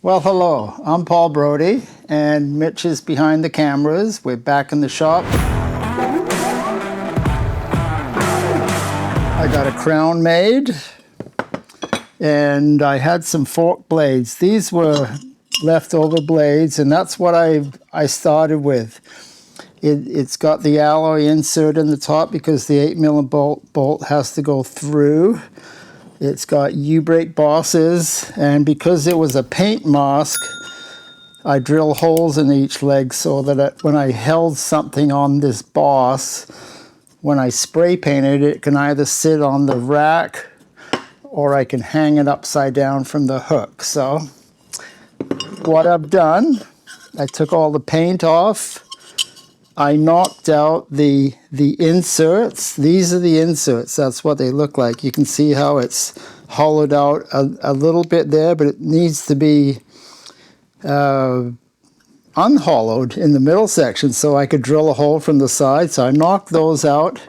Well, hello, I'm Paul Brodie, and Mitch is behind the cameras. We're back in the shop. I got a crown made, and I had some fork blades. These were leftover blades, and that's what I started with. It's got the alloy insert in the top because the 8mm bolt has to go through. It's got U-brake bosses, and because it was a paint mask, I drill holes in each leg so that when I held something on this boss, when I spray painted it, can either sit on the rack or I can hang it upside down from the hook. So what I've done, I took all the paint off. I knocked out the inserts. These are the inserts. That's what they look like. You can see how it's hollowed out a little bit there, but it needs to be unhollowed in the middle section so I could drill a hole from the side. So I knocked those out.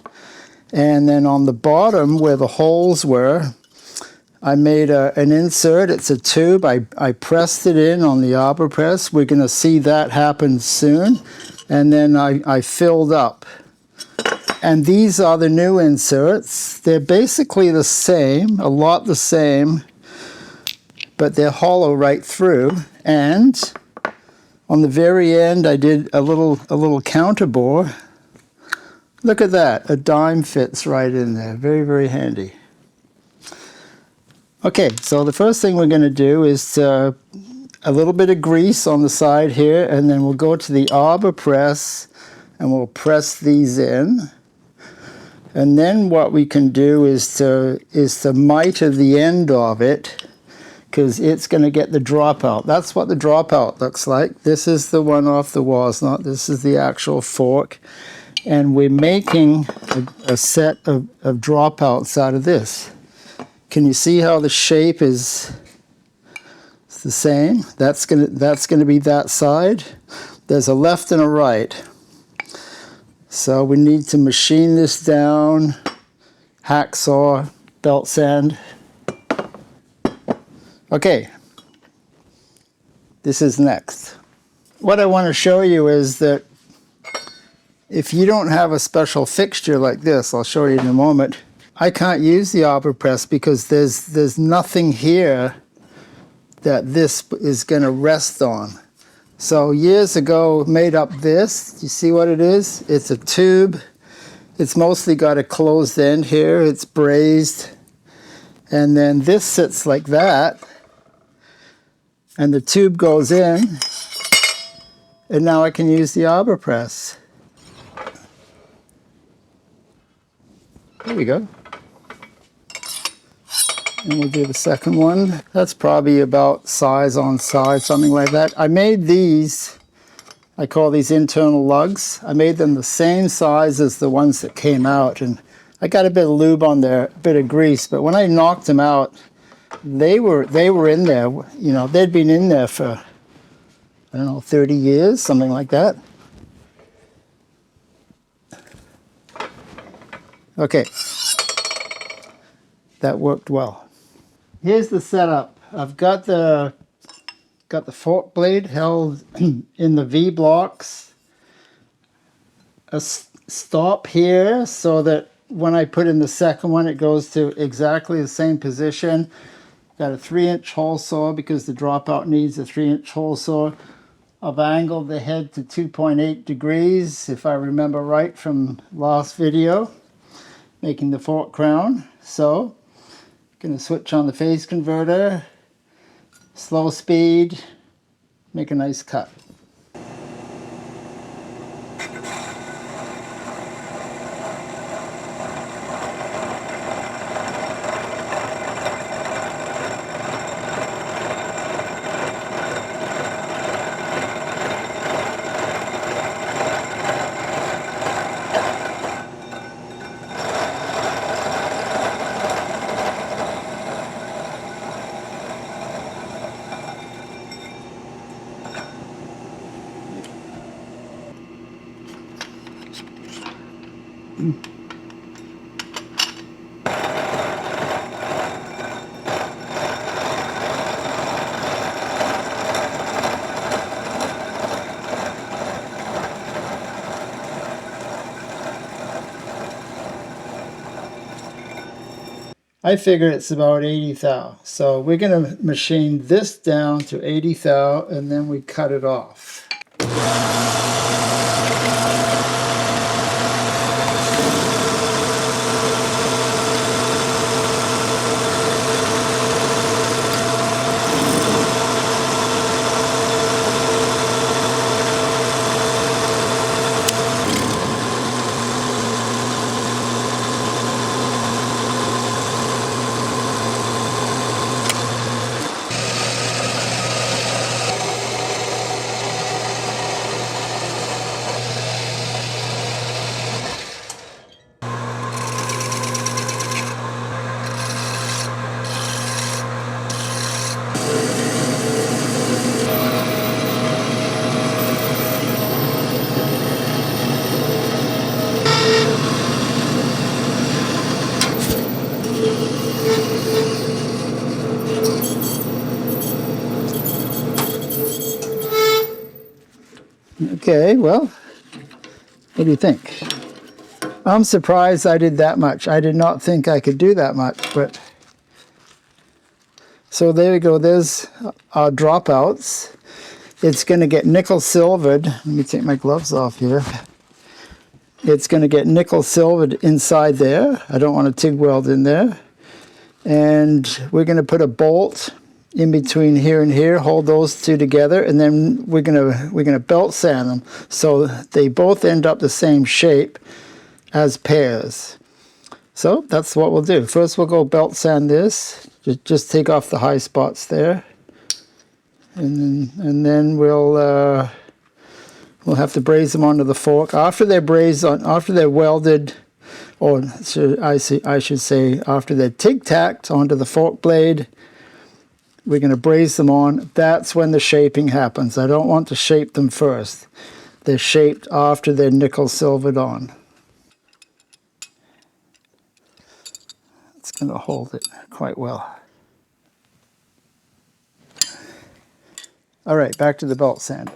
And then on the bottom where the holes were, I made an insert. It's a tube. I pressed it in on the arbor press. We're going to see that happen soon. And then I filled up. And these are the new inserts. They're basically the same, a lot the same, but they're hollow right through. And on the very end, I did a little counter bore. Look at that, a dime fits right in there. Very, very handy. Okay, so the first thing we're going to do is a little bit of grease on the side here, and then we'll go to the arbor press and we'll press these in. And then what we can do is to miter the end of it, because it's going to get the dropout. That's what the dropout looks like. This is the one off the WOZNOT. This is the actual fork. And we're making a set of dropouts out of this. Can you see how the shape is the same? That's gonna be that side. There's a left and a right. So we need to machine this down, hacksaw, belt sand. Okay, this is next. What I want to show you is that if you don't have a special fixture like this, I'll show you in a moment, I can't use the arbor press because there's nothing here that this is going to rest on. So years ago, made up this. You see what it is? It's a tube. It's mostly got a closed end here. It's brazed. And then this sits like that. And the tube goes in. And now I can use the arbor press. There we go. And we'll do the second one. That's probably about size on size, something like that. I made these, I call these internal lugs. I made them the same size as the ones that came out. And I got a bit of lube on there, a bit of grease. But when I knocked them out, they were in there. You know, they'd been in there for, I don't know, 30 years, something like that. Okay, that worked well. Here's the setup. I've got the fork blade held in the V blocks. A stop here so that when I put in the second one, it goes to exactly the same position. Got a 3-inch hole saw because the dropout needs a 3-inch hole saw. I've angled the head to 2.8 degrees, if I remember right from last video, making the fork crown. So going to switch on the phase converter, slow speed, make a nice cut. I figure it's about 80 thou. So we're going to machine this down to 80 thou, and then we cut it off. Okay, well, what do you think? I'm surprised I did that much. I did not think I could do that much, but... So there we go, there's our dropouts. It's going to get nickel silvered. Let me take my gloves off here. It's going to get nickel silvered inside there. I don't want a TIG weld in there. And we're going to put a bolt in between here and here, hold those two together, and then we're gonna belt sand them so they both end up the same shape as pairs. So that's what we'll do. First we'll go belt sand this. Just take off the high spots there, and then we'll have to braze them onto the fork. After they're brazed on, after they're welded, or I should say after they're tic-tacked onto the fork blade, we're going to braze them on. That's when the shaping happens. I don't want to shape them first. They're shaped after they're nickel silvered on. It's going to hold it quite well. All right, back to the belt sander.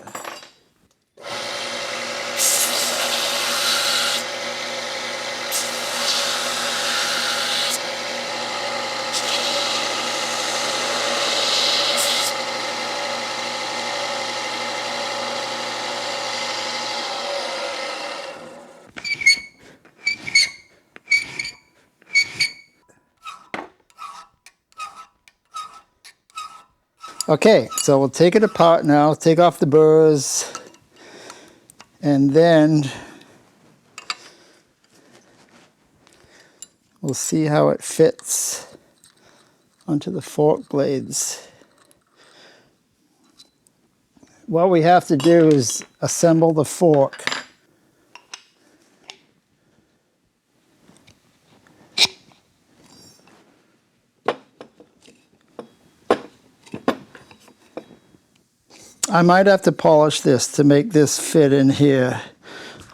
Okay, so we'll take it apart now, take off the burrs, and then we'll see how it fits onto the fork blades. What we have to do is assemble the fork. I might have to polish this to make this fit in here.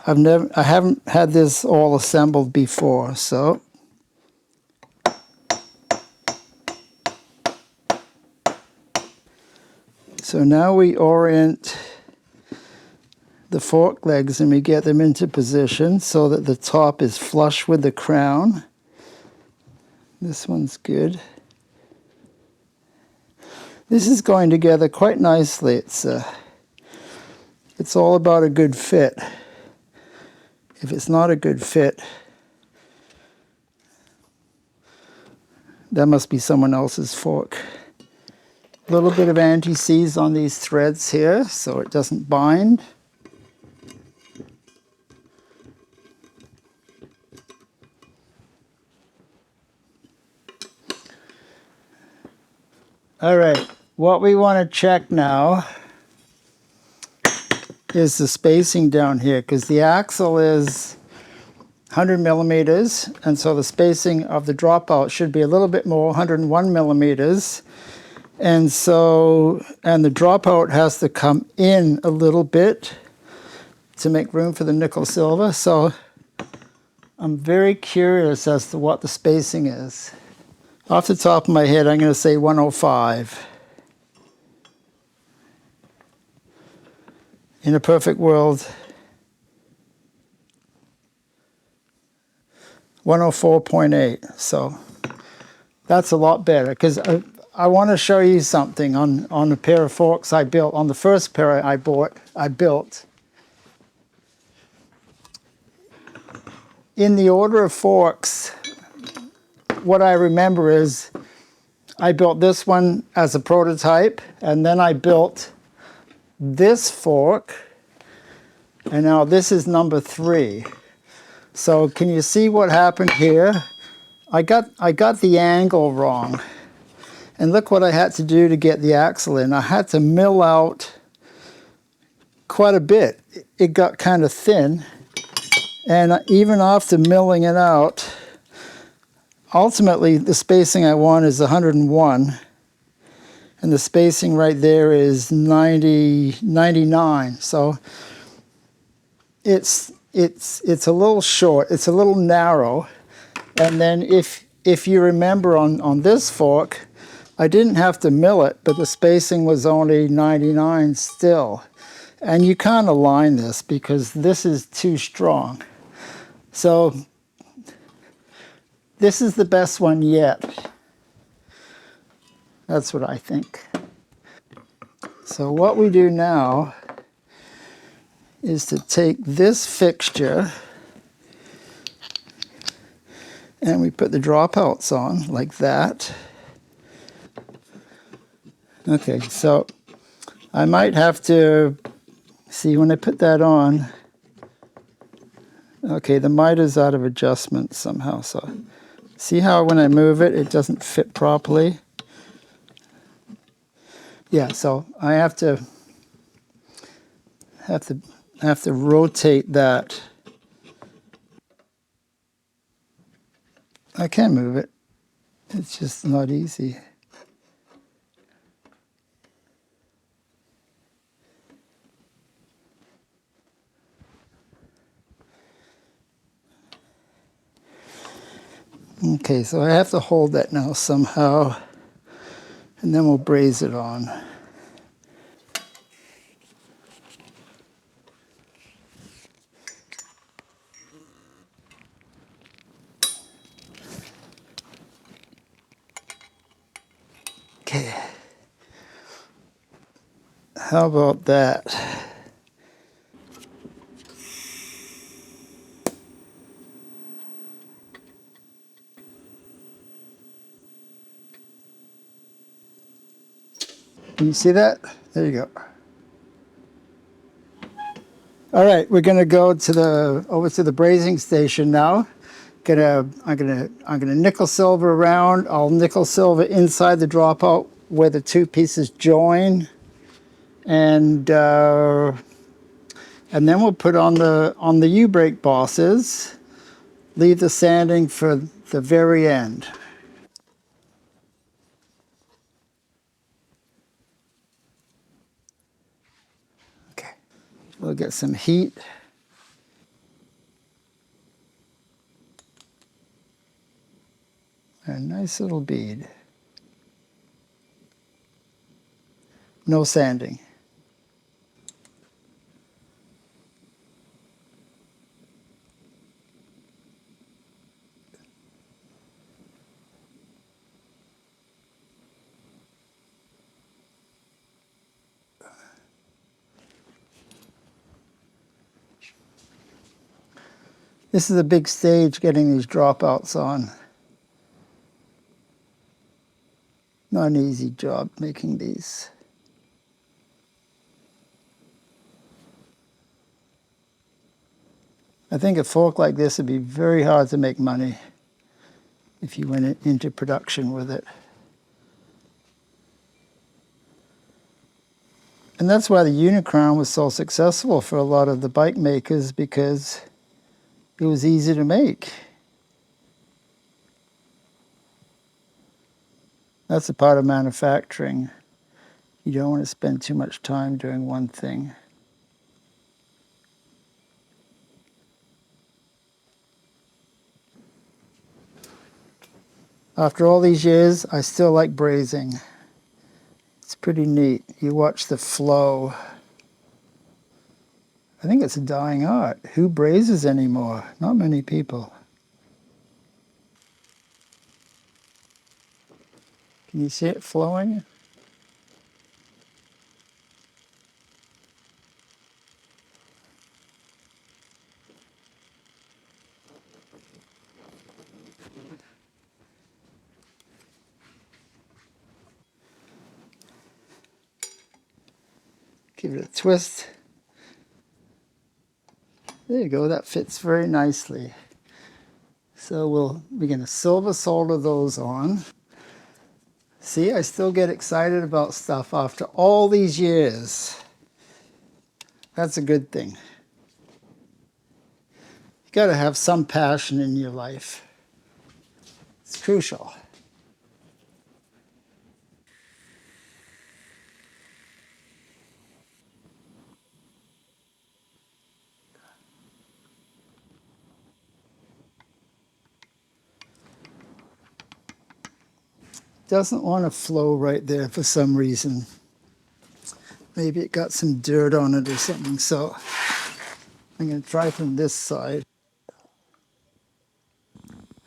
I haven't had this all assembled before, so now we orient the fork legs and we get them into position so that the top is flush with the crown. This one's good. This is going together quite nicely. It's all about a good fit. If it's not a good fit, that must be someone else's fork. A little bit of anti-seize on these threads here so it doesn't bind. All right, what we want to check now is the spacing down here, because the axle is 100 millimeters, and so the spacing of the dropout should be a little bit more, 101 millimeters. And the dropout has to come in a little bit to make room for the nickel silver. So I'm very curious as to what the spacing is. Off the top of my head, I'm going to say 105. In a perfect world, 104.8. So That's a lot better, because I want to show you something on a pair of forks I built. On the first pair I built. In the order of forks, what I remember is I built this one as a prototype, and then I built this fork, and now this is number 3. So can you see what happened here? I got the angle wrong. And look what I had to do to get the axle in. I had to mill out quite a bit. It got kind of thin. And even after milling it out, ultimately the spacing I want is 101. And the spacing right there is 99. So it's a little short, it's a little narrow. And then if you remember on this fork, I didn't have to mill it, but the spacing was only 99 still. And you can't align this because this is too strong. So this is the best one yet. That's what I think. So what we do now is to take this fixture and we put the dropouts on like that. Okay, so I might have to see when I put that on. Okay, the miter's out of adjustment somehow. So see how when I move it, it doesn't fit properly? Yeah, so I have to rotate that. I can move it. It's just not easy. Okay, so I have to hold that now somehow, and then we'll braze it on. Okay. How about that? Can you see that? There you go. All right, we're going to go to over to the brazing station now. I'm gonna nickel silver around. I'll nickel silver inside the dropout where the two pieces join, and then we'll put on the U-brake bosses. Leave the sanding for the very end. Okay, we'll get some heat. A nice little bead. No sanding. This is a big stage getting these dropouts on. Not an easy job making these. I think a fork like this would be very hard to make money if you went into production with it. And that's why the Unicron was so successful for a lot of the bike makers, because it was easy to make. That's a part of manufacturing. You don't want to spend too much time doing one thing. After all these years, I still like brazing. It's pretty neat. You watch the flow. I think it's a dying art. Who brazes anymore? Not many people. Can you see it flowing? Give it a twist. There you go, that fits very nicely. So we're going to silver solder those on. See, I still get excited about stuff after all these years. That's a good thing. You got to have some passion in your life. It's crucial. Doesn't want to flow right there for some reason. Maybe it got some dirt on it or something. So I'm going to try from this side.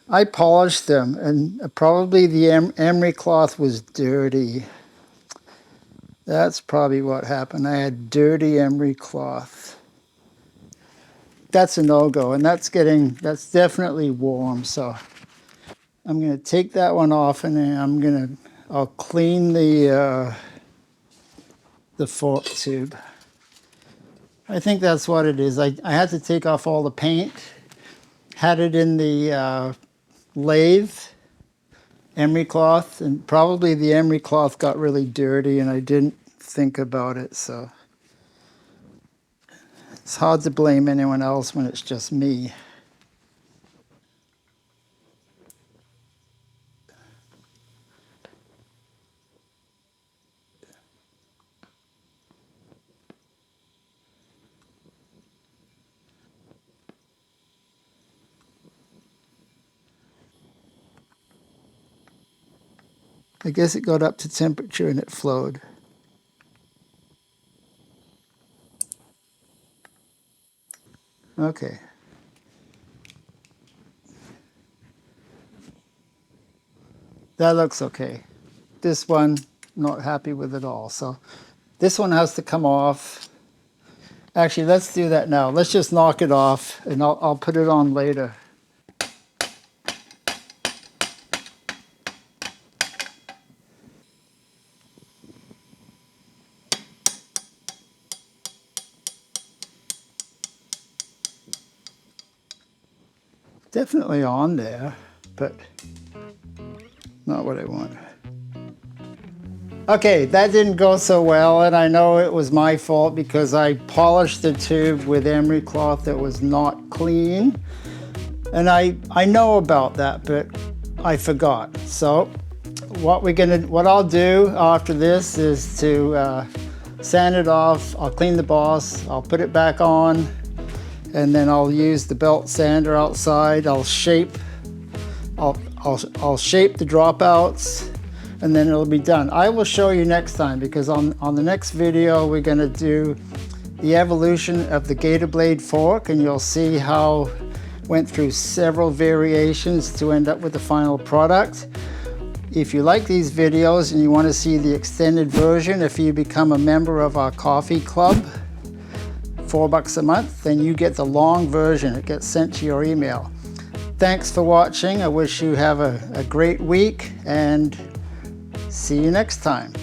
I polished them, and probably the emery cloth was dirty. That's probably what happened. I had dirty emery cloth. That's a no-go, and that's definitely warm. So I'm going to take that one off, and then I'll clean the fork tube. I think that's what it is. I had to take off all the paint. Had it in the lathe, emery cloth, and probably the emery cloth got really dirty and I didn't think about it, so it's hard to blame anyone else when it's just me. I guess it got up to temperature and it flowed. Okay. That looks okay. This one, not happy with it all. So this one has to come off. Actually, let's do that now. Let's just knock it off and I'll put it on later. Definitely on there, but not what I want. Okay, that didn't go so well, and I know it was my fault because I polished the tube with emery cloth that was not clean. And I know about that, but I forgot. So what I'll do after this is to sand it off. I'll clean the boss, I'll put it back on, and then I'll use the belt sander outside. I'll shape the dropouts, and then it'll be done. I will show you next time, because on the next video we're going to do the evolution of the gator blade fork, and you'll see how went through several variations to end up with the final product. If you like these videos and you want to see the extended version, if you become a member of our coffee club, $4 a month, then you get the long version. It gets sent to your email. Thanks for watching. I wish you have a great week, and see you next time.